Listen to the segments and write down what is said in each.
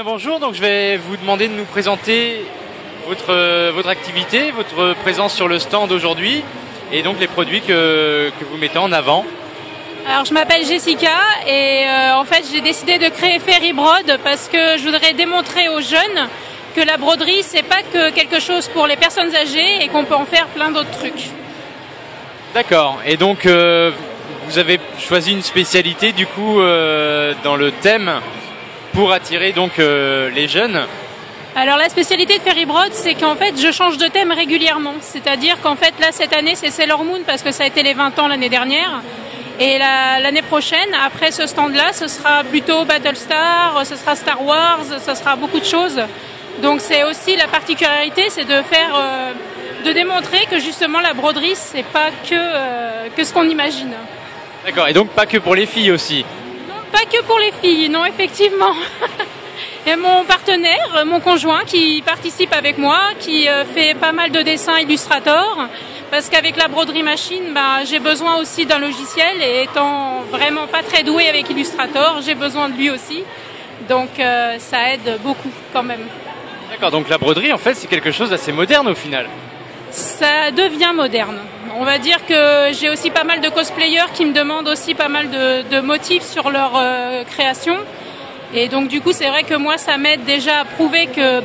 bien bonjour, donc je vais vous demander de nous présenter votre activité, votre présence sur le stand aujourd'hui et donc les produits que vous mettez en avant. Alors je m'appelle Jessica et en fait j'ai décidé de créer Ferrybrod parce que je voudrais démontrer aux jeunes que la broderie c'est pas que quelque chose pour les personnes âgées et qu'on peut en faire plein d'autres trucs. D'accord, et donc vous avez choisi une spécialité du coup dans le thème pour attirer donc les jeunes. Alors la spécialité de Ferrybrod c'est qu'en fait je change de thème régulièrement, c'est-à-dire qu'en fait là cette année c'est Sailor Moon parce que ça a été les 20 ans l'année dernière. Et l'année prochaine, après ce stand-là, ce sera plutôt Battlestar, ce sera Star Wars, ce sera beaucoup de choses. Donc c'est aussi la particularité, c'est de démontrer que justement la broderie, c'est pas que ce qu'on imagine. D'accord, et donc pas que pour les filles aussi? Non, pas que pour les filles, non, effectivement. Il y a mon partenaire, mon conjoint, qui participe avec moi, qui fait pas mal de dessins Illustrator. Parce qu'avec la broderie machine, j'ai besoin aussi d'un logiciel et étant vraiment pas très douée avec Illustrator, j'ai besoin de lui aussi. Donc ça aide beaucoup quand même. D'accord, donc la broderie en fait c'est quelque chose d'assez moderne au final. Ça devient moderne. On va dire que j'ai aussi pas mal de cosplayers qui me demandent aussi pas mal de motifs sur leur création. Et donc du coup c'est vrai que moi ça m'aide déjà à prouver que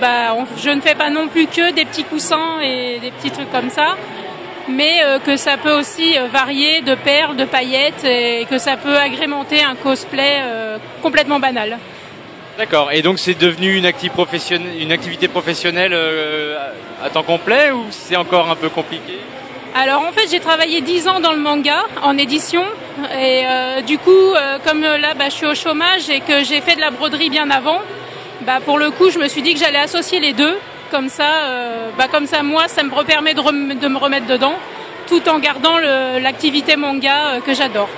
je ne fais pas non plus que des petits coussins et des petits trucs comme ça. Mais que ça peut aussi varier de perles, de paillettes et que ça peut agrémenter un cosplay complètement banal. D'accord, et donc c'est devenu une activité professionnelle à temps complet ou c'est encore un peu compliqué? Alors en fait j'ai travaillé 10 ans dans le manga en édition et du coup comme là je suis au chômage et que j'ai fait de la broderie bien avant, pour le coup je me suis dit que j'allais associer les deux. Comme ça, moi, ça me permet de me remettre dedans, tout en gardant l'activité manga que j'adore.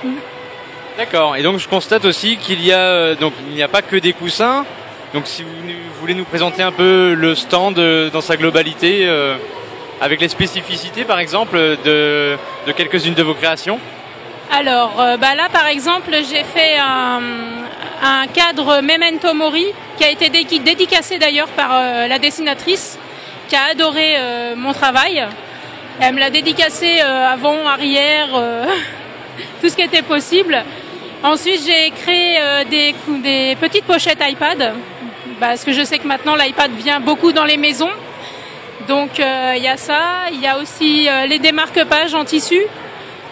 D'accord. Et donc, je constate aussi qu'il n'y a pas que des coussins. Donc, si vous voulez nous présenter un peu le stand dans sa globalité, avec les spécificités, par exemple, de quelques-unes de vos créations. Alors, là, par exemple, j'ai fait un cadre Memento Mori qui a été dédicacé d'ailleurs par la dessinatrice qui a adoré mon travail. Elle me l'a dédicacé avant, arrière, tout ce qui était possible. Ensuite, j'ai créé des petites pochettes iPad parce que je sais que maintenant l'iPad vient beaucoup dans les maisons. Donc, il y a ça. Il y a aussi les démarque-pages en tissu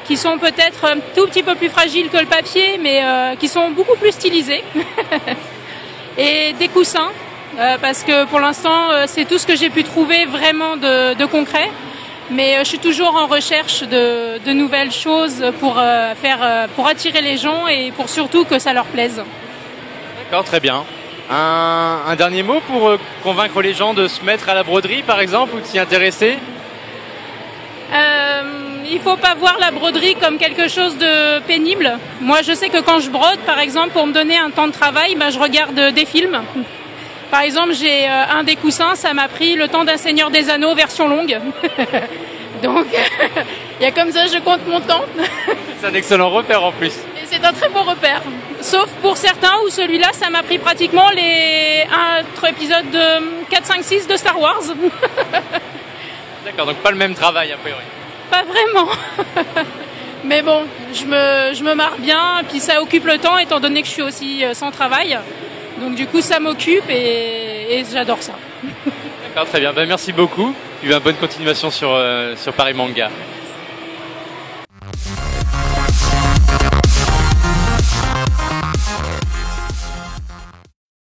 qui sont peut-être un tout petit peu plus fragiles que le papier, mais qui sont beaucoup plus stylisés. Et des coussins, parce que pour l'instant, c'est tout ce que j'ai pu trouver vraiment de concret. Mais je suis toujours en recherche de nouvelles choses pour attirer les gens et pour surtout que ça leur plaise. D'accord, très bien. Un dernier mot pour convaincre les gens de se mettre à la broderie, par exemple, ou de s'y intéresser? Il ne faut pas voir la broderie comme quelque chose de pénible. Moi, je sais que quand je brode, par exemple, pour me donner un temps de travail, je regarde des films. Par exemple, j'ai un des coussins, ça m'a pris le temps d'un Seigneur des Anneaux version longue. Donc, il y a comme ça, je compte mon temps. C'est un excellent repère en plus. Et c'est un très beau repère. Sauf pour certains où celui-là, ça m'a pris pratiquement les 3 épisodes de 4, 5, 6 de Star Wars. D'accord, donc pas le même travail a priori. Pas vraiment. Mais bon, je me marre bien, puis ça occupe le temps étant donné que je suis aussi sans travail. Donc du coup, ça m'occupe et j'adore ça. D'accord, très bien. Merci beaucoup. Et bonne continuation sur Paris Manga.